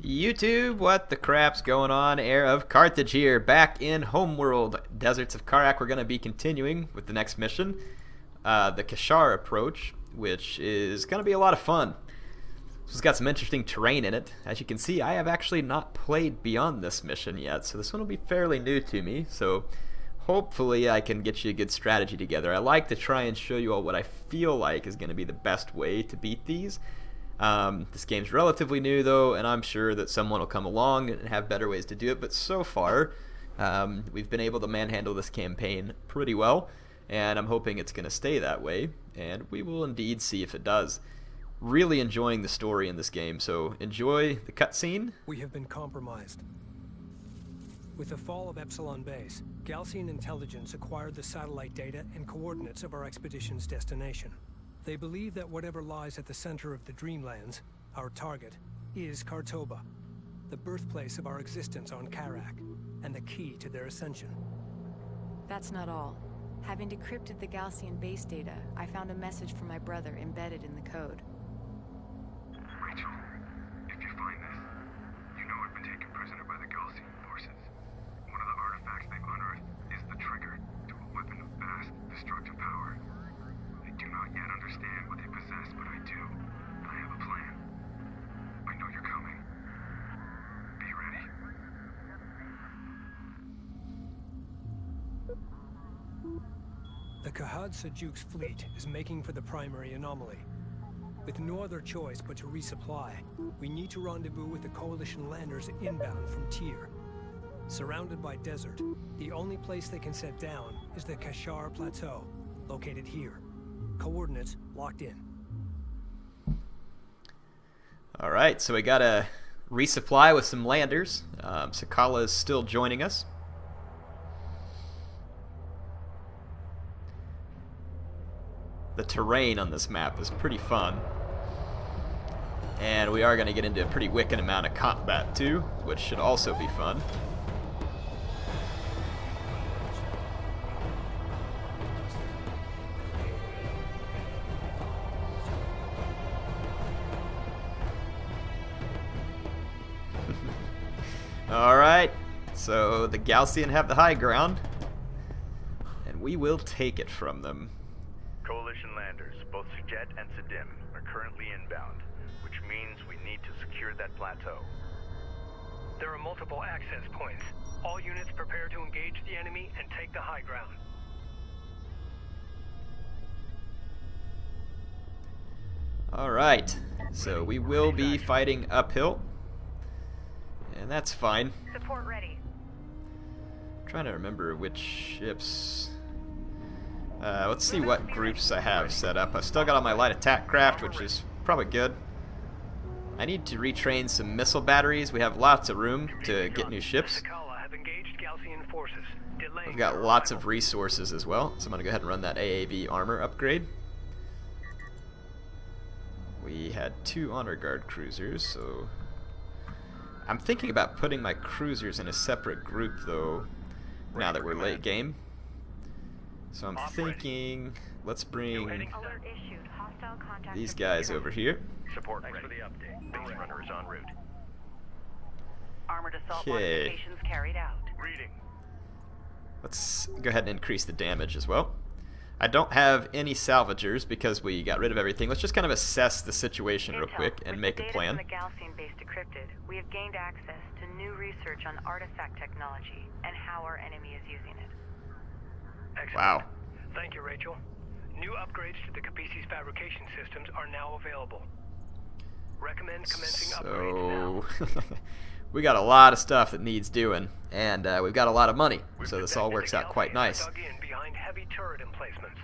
YouTube, what the crap's going on? HeirofCarthage here, back in Homeworld, Deserts of Kharak. We're going to be continuing with the next mission, the Khashar approach, which is going to be a lot of fun. This has got some interesting terrain in it. As you can see, I have actually not played beyond this mission yet, so this one will be fairly new to me, so hopefully I can get you a good strategy together. I like to try and show you all what I feel like is going to be the best way to beat these. This game's relatively new though, and I'm sure that someone will come along and have better ways to do it, but so far we've been able to manhandle this campaign pretty well, and I'm hoping it's going to stay that way, and we will indeed see if it does. Really enjoying the story in this game, so enjoy the cutscene. We have been compromised. With the fall of Epsilon Base, Gaalsien intelligence acquired the satellite data and coordinates of our expedition's destination. They believe that whatever lies at the center of the Dreamlands, our target, is Kartoba, the birthplace of our existence on Kharak, and the key to their ascension. That's not all. Having decrypted the Gaalsien base data, I found a message from my brother embedded in the code. Rachel, if you find this, you know I've been taken prisoner by the Gaalsien forces. One of the artifacts they've unearthed is the trigger to a weapon of vast, destructive power. I do not yet understand what they possess, but I do. I have a plan. I know you're coming. Be ready. The Khad-Sajuk's fleet is making for the primary anomaly. With no other choice but to resupply, we need to rendezvous with the Coalition landers inbound from Tiir. Surrounded by desert, the only place they can set down is the Khashar plateau, located here. Coordinates locked in. Alright, so we gotta resupply with some landers. Sakala is still joining us. The terrain on this map is pretty fun. And we are going to get into a pretty wicked amount of combat too, which should also be fun. Alright, so the Gaalsien have the high ground, and we will take it from them. Coalition landers, both Sujet and Sadim, are currently inbound, which means we need to secure that plateau. There are multiple access points. All units prepare to engage the enemy and take the high ground. Alright, so we will be fighting uphill, and that's fine. Support ready. I'm trying to remember which ships. Let's see what groups I have set up. I've still got all my light attack craft, which is probably good. I need to retrain some missile batteries. We have lots of room to get new ships. We've got lots of resources as well, so I'm going to go ahead and run that AAV armor upgrade. We had 2 honor guard cruisers, so I'm thinking about putting my cruisers in a separate group though, now that we're late game. So I'm thinking, let's bring these guys over here. Support ready for the update. Base runner is en route. Armored assault modifications carried out. Reading. Let's go ahead and increase the damage as well. I don't have any salvagers because we got rid of everything. Let's just kind of assess the situation real quick and make a plan. With the data from the Gaalsien base decrypted, we have gained access to new research on artifact technology and how our enemy is using it. Excellent. Wow. Thank you, Rachel. New upgrades to the Kapasi's fabrication systems are now available. Recommend commencing upgrades now. We got a lot of stuff that needs doing, and we've got a lot of money, so this all works out quite nice. Dug in behind heavy turret emplacements.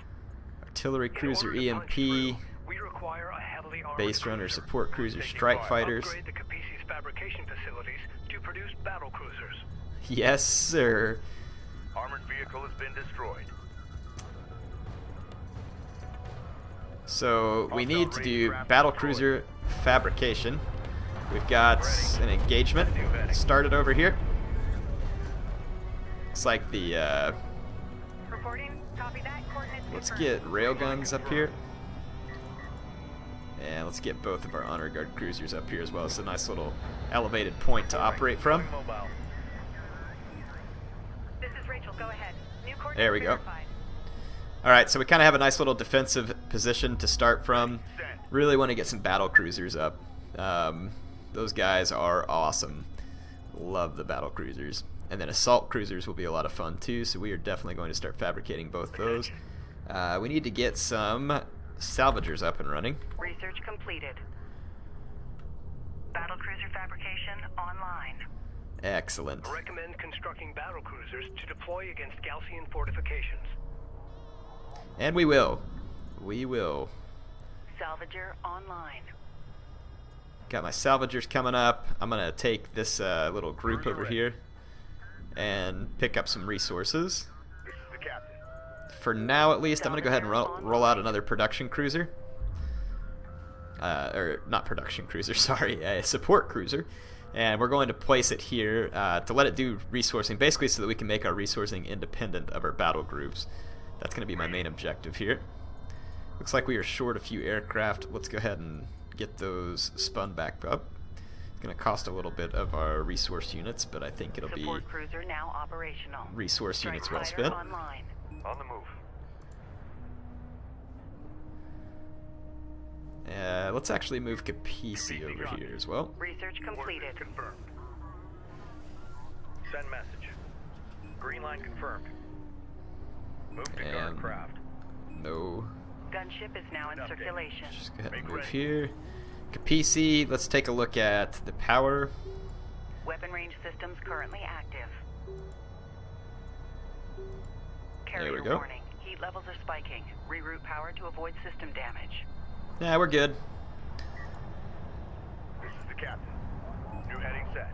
Artillery cruiser EMP, we require a heavily armored base runner cruiser. support cruiser They can strike fighters. Upgrade the Kapasi's fabrication facilities to produce battle cruisers. Yes, sir. Armored vehicle has been destroyed. So we need to do battle cruiser fabrication. We've got an engagement started over here. Looks like the Reporting. Copy that. Coordinates let's confirmed. get railguns up here. And let's get both of our honor guard cruisers up here as well. It's a nice little elevated point to operate from. This is Rachel. Go ahead. New coordinates There we go. verified. Alright, so we kind of have a nice little defensive position to start from. Really want to get some battle cruisers up. Those guys are awesome. Love the battle cruisers. And then assault cruisers will be a lot of fun too, so we are definitely going to start fabricating both those. We need to get some salvagers up and running. Research completed. Battlecruiser fabrication online. Excellent. Recommend constructing battle cruisers to deploy against Gaalsien fortifications. And we will. We will. Salvager online. Got my salvagers coming up. I'm going to take this little group over here and pick up some resources. This is the captain. For now, at least, I'm going to go ahead and roll out another production cruiser. Or not production cruiser, sorry, a support cruiser. And we're going to place it here to let it do resourcing, basically so that we can make our resourcing independent of our battle groups. That's going to be my main objective here. Looks like we are short a few aircraft. Let's go ahead and get those spun back up. It's going to cost a little bit of our resource units, but I think it'll be Support cruiser now operational. resource Strike units well fighter spent. online. On the move. Let's actually move Kapasi over here as well. Research completed. Confirmed. Send message. Green line confirmed. Move to guard And craft. no. Gunship is now in circulation. Just go ahead and move here. Kapasi, let's take a look at the power. Weapon range systems currently active. There we Carrier go. warning. Heat levels are spiking. Reroute power to avoid system damage. Yeah, we're good. This is the captain. New heading set.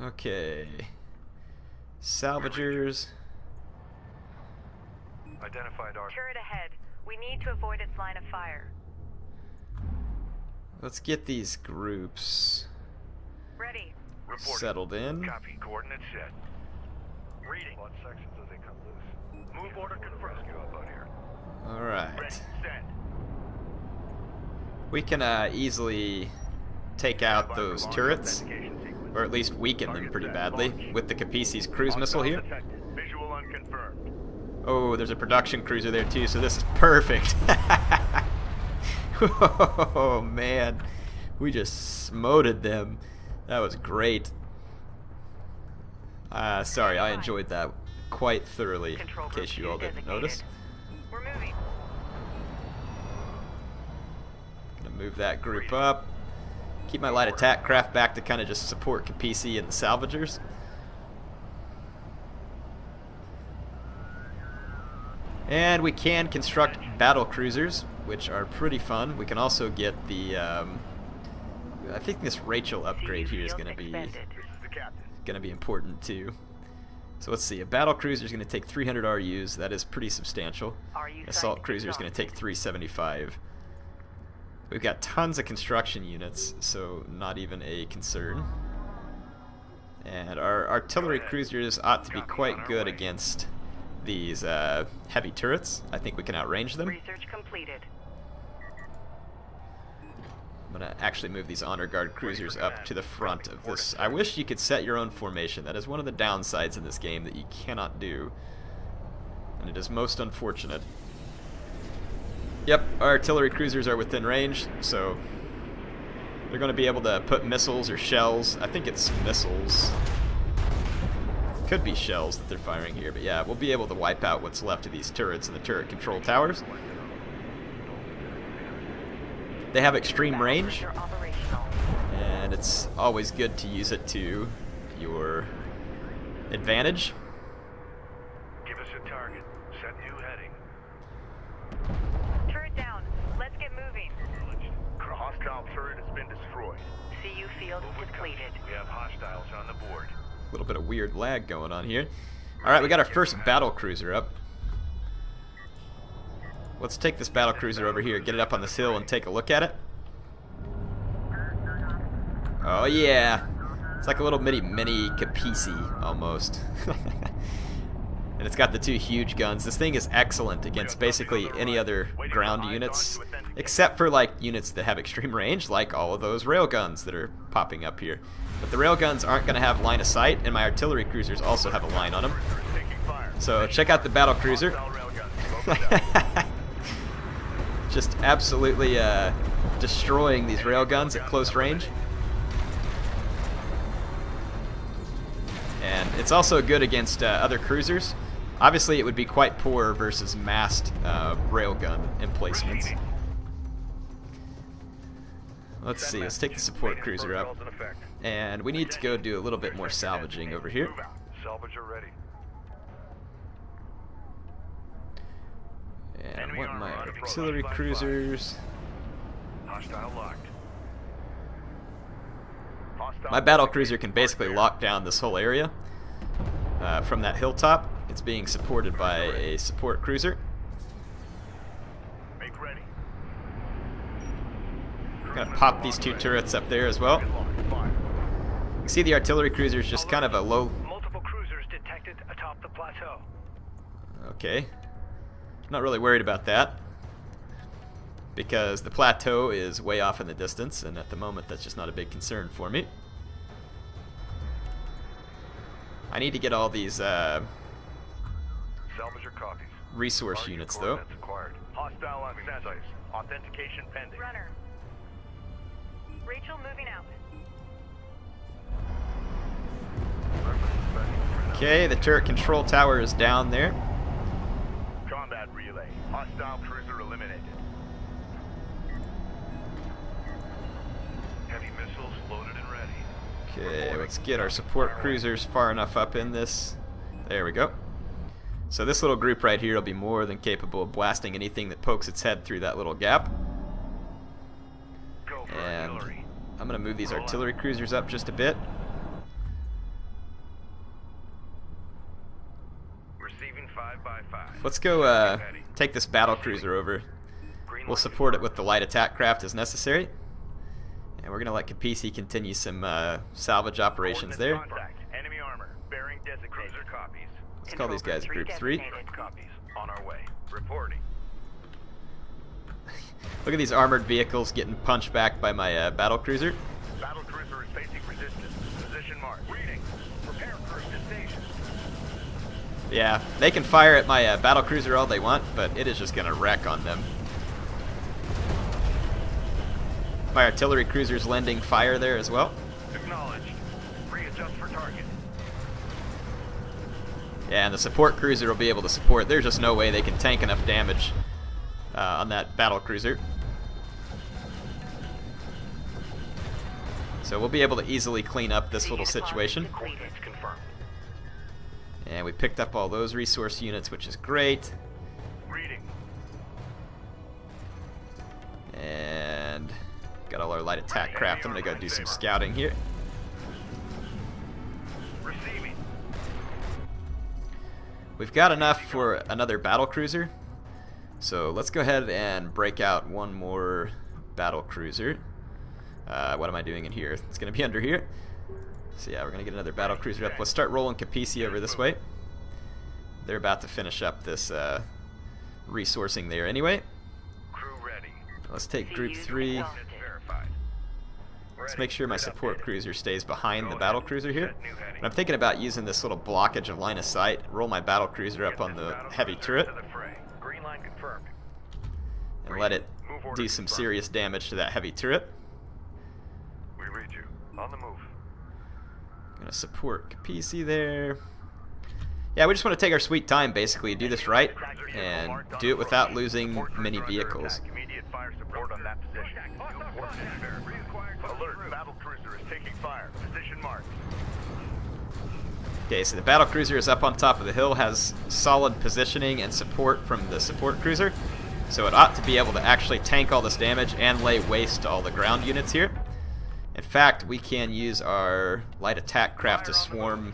Okay. Salvagers. Identified our Turret ahead. We need to avoid its line of fire. Let's get these groups Ready. reporting. settled in. Copy. Coordinates set. Reading. What sections do they come loose? Move order confirmed. Rescue up out here. Ready. Alright. Send. We can easily take out those turrets, or at least weaken them pretty badly, with the Kapasi's cruise missile here. Visual unconfirmed. Oh, there's a production cruiser there too, so this is perfect. Oh man, we just smoted them. That was great. Sorry, I enjoyed that quite thoroughly, in Control case group you all two didn't designated. notice. We're moving. Gonna move that group up. Keep my light attack craft back to kind of just support Kapasi and the salvagers. And we can construct battle cruisers, which are pretty fun. We can also get the, I think this Rachel upgrade here is Field going to be expanded. This is the captain. important too. So let's see, a battle cruiser is going to take 300 RUs. That is pretty substantial. RU Assault site cruiser is going to take exhausted. 375. We've got tons of construction units, so not even a concern. And our artillery cruisers ought to be quite good against these heavy turrets. I think we can outrange them. Research completed. I'm going to actually move these honor guard cruisers up to the front of this. I wish you could set your own formation. That is one of the downsides in this game that you cannot do. And it is most unfortunate. Yep, our artillery cruisers are within range, so they're going to be able to put missiles or shells. I think it's missiles. Could be shells that they're firing here, but yeah, we'll be able to wipe out what's left of these turrets and the turret control towers. They have extreme range, Battlecruiser operational. and it's always good to use it to your advantage. Give us a target. Set new heading. Turret down. Let's get moving. Hostile turret has been destroyed. CU field depleted. We have hostiles on the board. A little bit of weird lag going on here. Alright, we got our first battle cruiser up. Let's take this battle cruiser over here, get it up on this hill and take a look at it. Oh yeah! It's like a little mini Kapasi almost. And And it's got the 2 huge guns. This thing is excellent against basically any other ground units, except for like units that have extreme range, like all of those railguns that are popping up here. But the railguns aren't going to have line of sight, and my artillery cruisers also have a line on them. So check out the battle cruiser. Just absolutely destroying these railguns at close range. And it's also good against other cruisers. Obviously, it would be quite poor versus massed railgun emplacements. Let's see, let's take the support cruiser up. And we need to go do a little bit more salvaging over here. Salvager ready. And I want my artillery cruisers. Hostile locked. My battle cruiser can basically lock down this whole area from that hilltop. It's being supported by a support cruiser. Make ready. I'm gonna pop these 2 turrets up there as well. You can see the artillery cruiser is just kind of a low. Multiple cruisers detected atop the plateau. Okay. I'm not really worried about that, because the plateau is way off in the distance, and at the moment that's just not a big concern for me. I need to get all these Salvager copies. resource units though. Hostile on sensors. Authentication pending. Runner. Rachel moving out. Okay, the turret control tower is down there. Combat relay. Hostile cruiser eliminated. Heavy missiles loaded and ready. Okay, let's get our support cruisers far enough up in this. There we go. So this little group right here will be more than capable of blasting anything that pokes its head through that little gap. Go for And artillery. I'm going to move these artillery cruisers up just a bit. Receiving 5x5. Let's go take this battle cruiser over. We'll support it with the light attack craft as necessary. And we're going to let Kapasi continue some salvage operations there. Contact. Enemy armor. Bearing designated. Cruiser copies. Let's call these guys Group 3. Copies. On our way. Reporting. Look at these armored vehicles getting punched back by my battle cruiser. Battle cruiser is facing resistance. Position mark. Reading. Prepare first to station. Yeah, they can fire at my battle cruiser all they want, but it is just going to wreck on them. My artillery cruiser's lending fire there as well. Acknowledged. Readjust for target. Yeah, and the support cruiser will be able to support. There's just no way they can tank enough damage on that battle cruiser. So we'll be able to easily clean up this little situation. Coordinates confirmed. And we picked up all those resource units, which is great. Reading. And got all our light attack craft. I'm going to go do some scouting here. Receiving. We've got enough for another battle cruiser. So let's go ahead and break out one more battle cruiser. What am I doing in here? It's going to be under here. So yeah, we're going to get another battle cruiser up. Let's start rolling Kapasi over this way. They're about to finish up this resourcing there anyway. Crew ready. Let's take Group 3. Verified. Let's make sure my support cruiser stays behind the battle cruiser here. And I'm thinking about using this little blockage of line of sight, roll my battle cruiser up on the heavy turret, Green line confirmed. and let it do some serious damage to that heavy turret. We read you. On the move. Gonna support Kapasi there. Yeah, we just want to take our sweet time, basically, do this right, and do it without losing many vehicles. Immediate fire support on that position. Alert, battle cruiser is taking fire. Position marked. Okay, so the battle cruiser is up on top of the hill, has solid positioning and support from the support cruiser, so it ought to be able to actually tank all this damage and lay waste to all the ground units here. In fact, we can use our light attack craft to swarm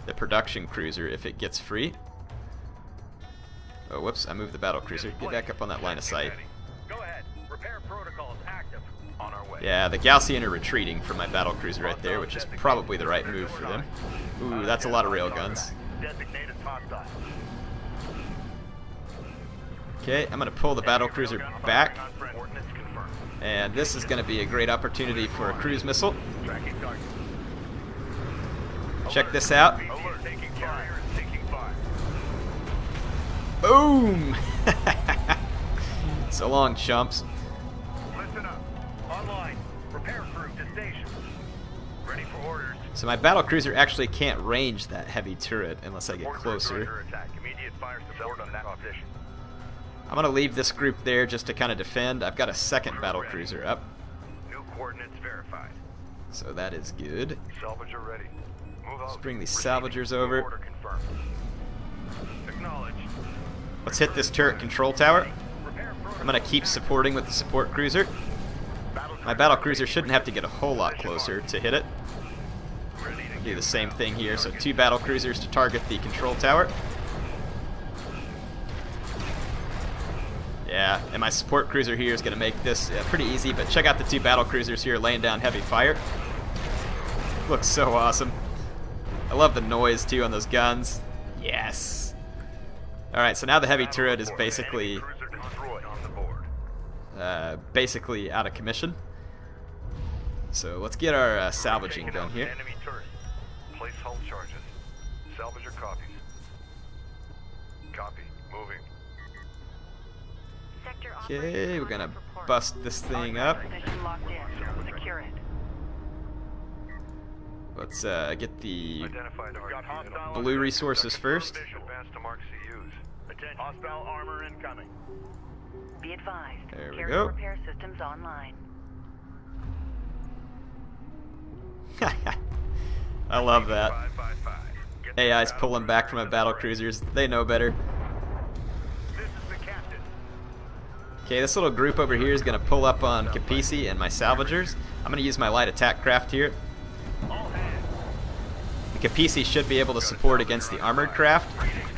the production cruiser if it gets free. Oh, whoops, I moved the battle cruiser. Get back up on that line of sight. Go ahead. Repair protocols active. On our way. Yeah, the Gaalsien are retreating from my battle cruiser right there, which is probably the right move for them. Ooh, that's a lot of railguns. Designated hostile. Okay, I'm going to pull the battlecruiser back. And this is going to be a great opportunity for a cruise missile. Check this out. Boom! So long, chumps. Listen up. Online. Repair crew to station. Ready for orders. So my battlecruiser actually can't range that heavy turret unless I get closer. Immediate fire support on that position. I'm going to leave this group there just to kind of defend. I've got a second battlecruiser up. New coordinates verified. So that is good. Salvager ready. Move out. Let's bring these salvagers over. Order confirmed. Acknowledged. Let's hit this turret control tower. I'm going to keep supporting with the support cruiser. My battlecruiser shouldn't have to get a whole lot closer to hit it. I'll do the same thing here. So 2 battlecruisers to target the control tower. Yeah, and my support cruiser here is going to make this pretty easy, but check out the 2 battlecruisers here laying down heavy fire. Looks so awesome. I love the noise too on those guns. Yes. Alright, so now the heavy turret is basically out of commission. So let's get our salvaging done here. Place hull charges. Salvager copies. Copy. Moving. Okay, we're gonna bust this thing up. Let's get the blue resources first. Hostile armor incoming. Be advised. There we carrier go. repair systems online. I love that. AI's pulling back from my battlecruisers. They know better. Okay, this little group over here is going to pull up on Kapasi and my salvagers. I'm going to use my light attack craft here. The Kapasi should be able to support against the armored craft,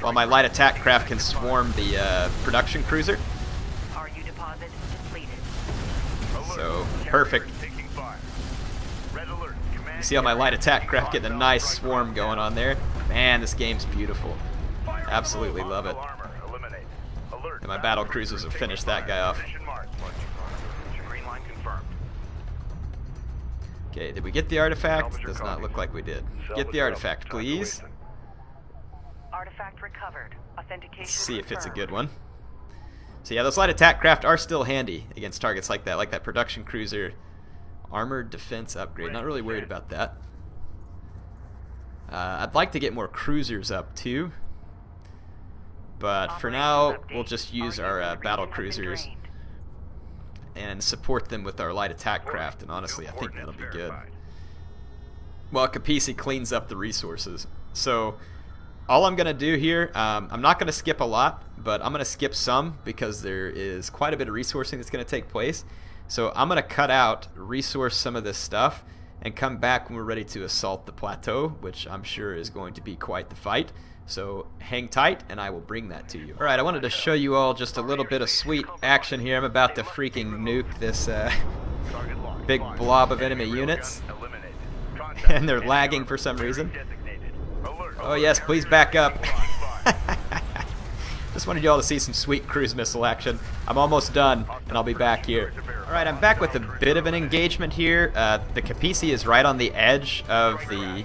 while my light attack craft can swarm the production cruiser. RU deposit depleted. So, perfect. You see how my light attack craft getting a nice swarm going on there? Man, this game's beautiful. Absolutely love it. And my battle cruisers will finish that guy off. Okay, did we get the artifact? Does not look like we did. Get the artifact, please. Artifact recovered. Authentication. Let's see if it's a good one. So yeah, those light attack craft are still handy against targets like that production cruiser. Armored defense upgrade. Not really worried about that. I'd like to get more cruisers up too. But for now, we'll just use our battle cruisers and support them with our light attack craft, and honestly, I think that'll be good. Well, Kapasi cleans up the resources. So, all I'm going to do here, I'm not going to skip a lot, but I'm going to skip some because there is quite a bit of resourcing that's going to take place. So, I'm going to cut out, resource some of this stuff, and come back when we're ready to assault the plateau, which I'm sure is going to be quite the fight. So hang tight and I will bring that to you. Alright, I wanted to show you all just a little bit of sweet action here. I'm about to freaking nuke this big blob of enemy units. And they're lagging for some reason. Oh yes, please back up. Just wanted you all to see some sweet cruise missile action. I'm almost done and I'll be back here. Alright, I'm back with a bit of an engagement here. The Kapasi is right on the edge of the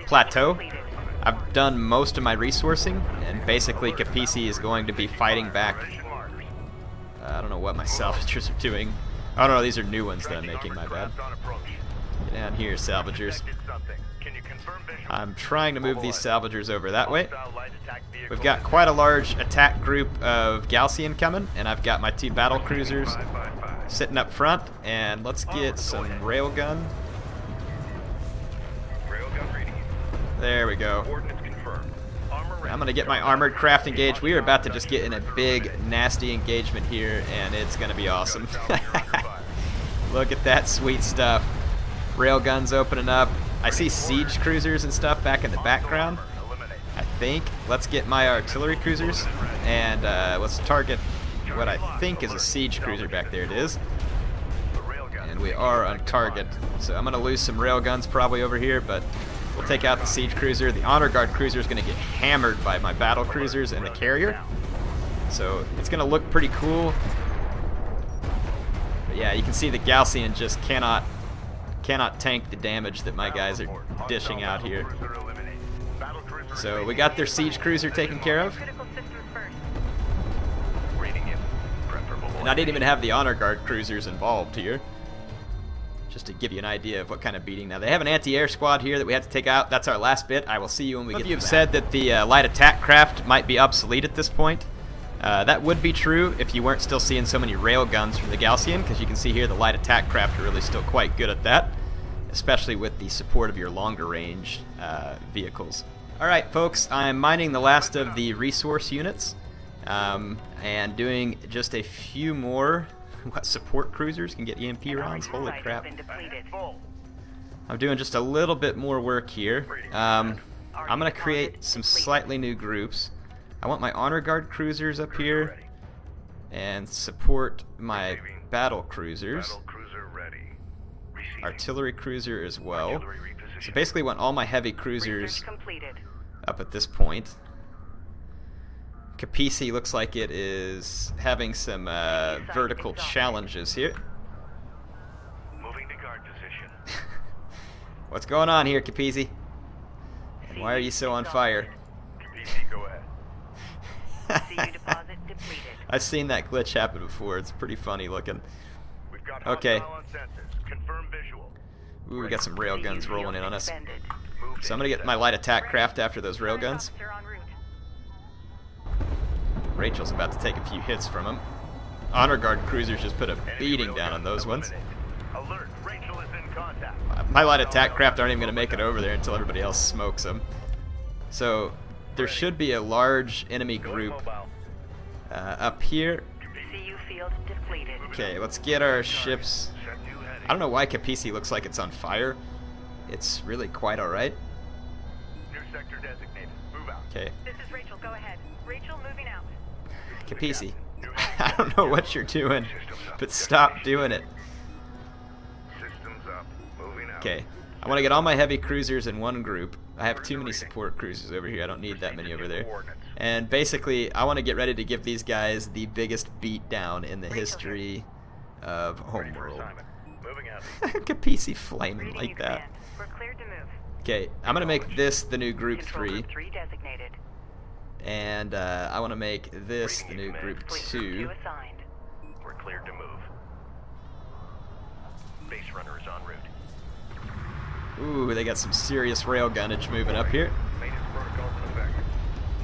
plateau. I've done most of my resourcing, and basically Kapasi is going to be fighting back. I don't know what my salvagers are doing. Oh no, these are new ones that I'm making, my bad. Get down here, salvagers. I'm trying to move these salvagers over that way. We've got quite a large attack group of Gaalsien coming, and I've got my 2 battle cruisers sitting up front, and let's get some railgun. There we go. I'm gonna get my armored craft engaged. We are about to just get in a big, nasty engagement here, and it's gonna be awesome. Look at that sweet stuff. Railguns opening up. I see siege cruisers and stuff back in the background, I think. Let's get my artillery cruisers, and let's target what I think is a siege cruiser back there. It is. And we are on target. So I'm gonna lose some railguns probably over here, but we'll take out the siege cruiser. The honor guard cruiser is going to get hammered by my battle cruisers and the carrier. So it's going to look pretty cool. But yeah, you can see the Gaalsien just cannot tank the damage that my guys are dishing out here. So we got their siege cruiser taken care of. And I didn't even have the honor guard cruisers involved here. Just to give you an idea of what kind of beating. Now they have an anti-air squad here that we have to take out. That's our last bit. I will see you when we get to that. Some of you have said that the light attack craft might be obsolete at this point. That would be true if you weren't still seeing so many rail guns from the Gaalsien, because you can see here the light attack craft are really still quite good at that, especially with the support of your longer range vehicles. Alright folks, I'm mining the last of the resource units and doing just a few more. What, support cruisers can get EMP rounds? Holy crap. I'm doing just a little bit more work here. I'm going to create some slightly new groups. I want my honor guard cruisers up here and support my battle cruisers. Artillery cruiser as well. So basically I want all my heavy cruisers up at this point. Kapasi looks like it is having some vertical challenges here. Moving to guard position. What's going on here, Kapasi? And why are you so on fire? Kapasi, go ahead. I've seen that glitch happen before. It's pretty funny looking. We've got Okay. hostile on sensors. Confirm visual. Ooh, we got some railguns rolling in on us. So I'm gonna get my light attack craft after those railguns. Rachel's about to take a few hits from him. Honor guard cruisers just put a beating down on those ones. Alert, Rachel is in contact. My light attack craft aren't even going to make it over there until everybody else smokes them. So there should be a large enemy group up here. Okay, let's get our ships. I don't know why Kapasi looks like it's on fire. It's really quite alright. New sector designated. Move out. Okay. This is Rachel. Go ahead. Rachel, moving out. Kapasi, I don't know what you're doing, but stop doing it. Systems up. Moving out. Okay, I want to get all my heavy cruisers in one group. I have too many support cruisers over here. I don't need that many over there. And basically, I want to get ready to give these guys the biggest beatdown in the history of Homeworld. Moving out. Kapasi flaming like that. We're cleared to move. Okay, I'm going to make this the new Group Control 3. Group 3 designated. And I want to make this the new Group 2. Assigned. We're cleared to move. Base runner is en route. Ooh, they got some serious rail gunnage moving up here. Maintenance protocols in effect.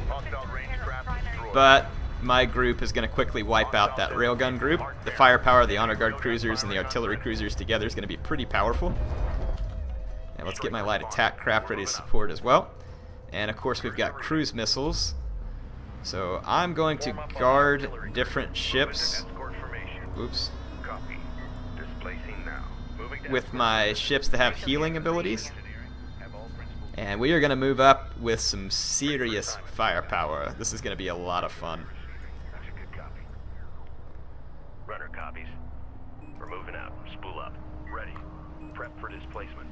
Hostile range craft destroyed. But my group is going to quickly wipe out that railgun group. The firepower of the honor guard cruisers and the artillery cruisers together is going to be pretty powerful. And let's get my light attack craft ready to support as well. And of course we've got cruise missiles. So I'm going to guard different ships. Oops. Copy. Displacing now. Moving down. With my ships that have healing abilities. And we are going to move up with some serious firepower. This is going to be a lot of fun. That's a good copy. Runner copies. We're moving out. Spool up. Ready. Prep for displacement.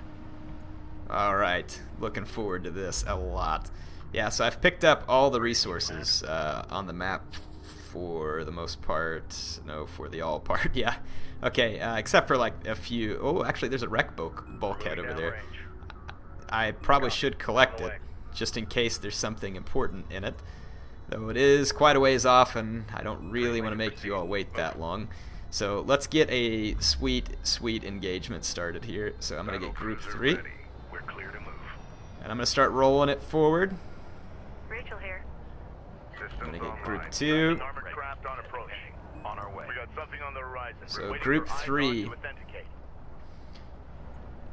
Alright, looking forward to this a lot. Yeah, so I've picked up all the resources on the map for the most part. No, for the all part, yeah. Okay, except for like a few. Oh, actually there's a wreck bulkhead over there. I probably should collect it, just in case there's something important in it. Though it is quite a ways off, and I don't really want to make you all wait that long. So let's get a sweet engagement started here. So I'm going to get Group 3. We're clear to move. And I'm going to start rolling it forward. Rachel here. I'm going to get Group 2. Armored craft on approach. On our way. We got something on the horizon. So We're waiting Group for eyes 3. on to authenticate.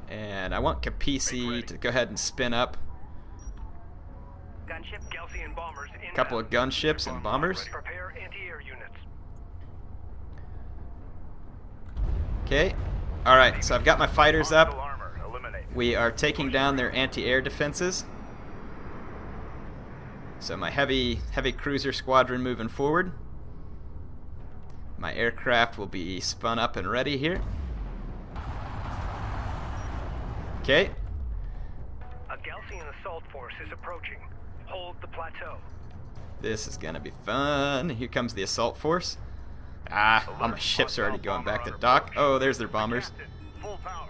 And I want Kapasi to go ahead and spin up Gunship. Gaalsien bombers a couple of gunships and bombers. Prepare anti-air units. Okay. Alright, so I've got my fighters Hostile up. armor eliminated. We are taking down their anti-air defenses. So my heavy cruiser squadron moving forward. My aircraft will be spun up and ready here. Okay. A Gaalsien assault force is approaching. Hold the plateau. This is gonna be fun. Here comes the assault force. Ah, all my ships are already going back to dock. Oh, there's their bombers. Full power.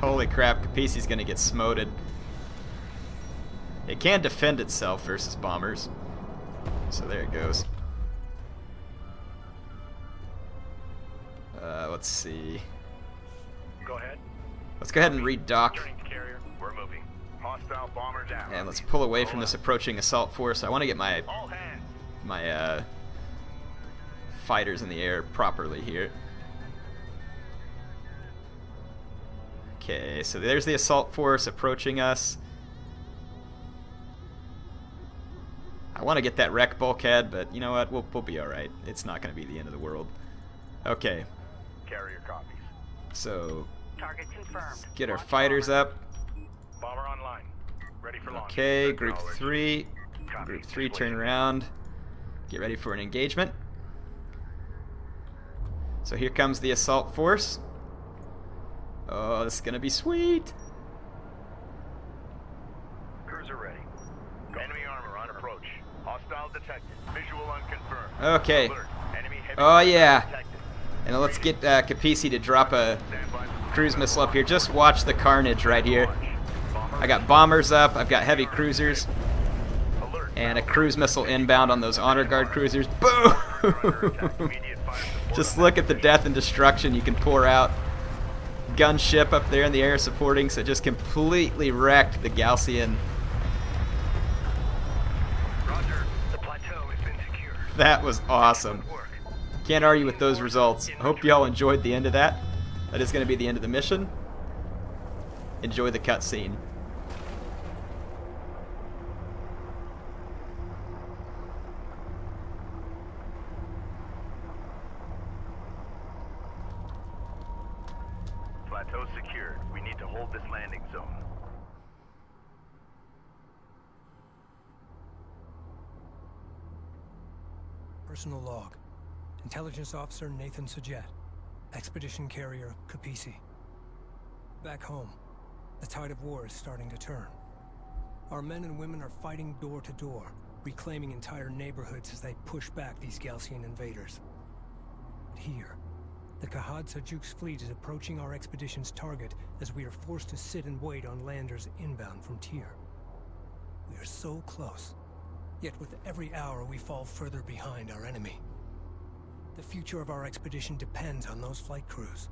Holy crap, Kapisi's gonna get smoted. It can defend itself versus bombers. So there it goes. Let's see. Go ahead. Let's go ahead and redock. Strength carrier, we're moving. Hostile bomber down. And let's pull away from this approaching assault force. I want to get my All hands. fighters in the air properly here. Okay, so there's the assault force approaching us. I want to get that wreck bulkhead, but you know what? We'll be alright. It's not going to be the end of the world. Okay, Carrier copies. so Target confirmed. get our Launch fighters bomber. up. Bomber online. Ready for launch. Okay, group Acknowledged. 3. Copy. Group 3, turn Situation. around. Get ready for an engagement. So here comes the assault force. Oh, this is going to be sweet. Cruiser ready. Enemy armor on approach. Hostile detected. Visual unconfirmed. Okay. Alert. Enemy heavy Oh, yeah. detected. And let's get Kapisi to drop a Stand by for cruise missile up here. Just watch the carnage right here. launch. Bomber I got bombers up. I've got heavy cruisers. alert. And a cruise missile inbound on those honor guard cruisers. Boom! Immediate fire support Just on look at the death and destruction you can pour out. Gunship up there in the air supporting, so just completely wrecked the Gaalsien. Roger. The plateau has been secured. That was awesome. Good work. Can't argue with those results. Hope y'all enjoyed the end of that. That is going to be the end of the mission. Enjoy the cutscene. Plateau secured. We need to hold this landing zone. Personal log. Intelligence Officer Nathan Sajet. Expedition Carrier Kapisi. Back home, the tide of war is starting to turn. Our men and women are fighting door to door, reclaiming entire neighborhoods as they push back these Gaalsien invaders. But here, the Khahad Sajuk's fleet is approaching our expedition's target as we are forced to sit and wait on landers inbound from Tiir. We are so close, yet with every hour we fall further behind our enemy. The future of our expedition depends on those flight crews.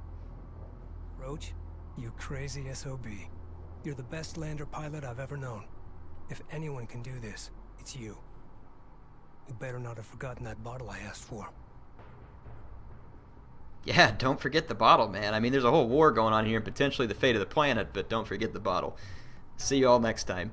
Roach, you crazy SOB. You're the best lander pilot I've ever known. If anyone can do this, it's you. You better not have forgotten that bottle I asked for. Yeah, don't forget the bottle, man. I mean, there's a whole war going on here and potentially the fate of the planet, but don't forget the bottle. See you all next time.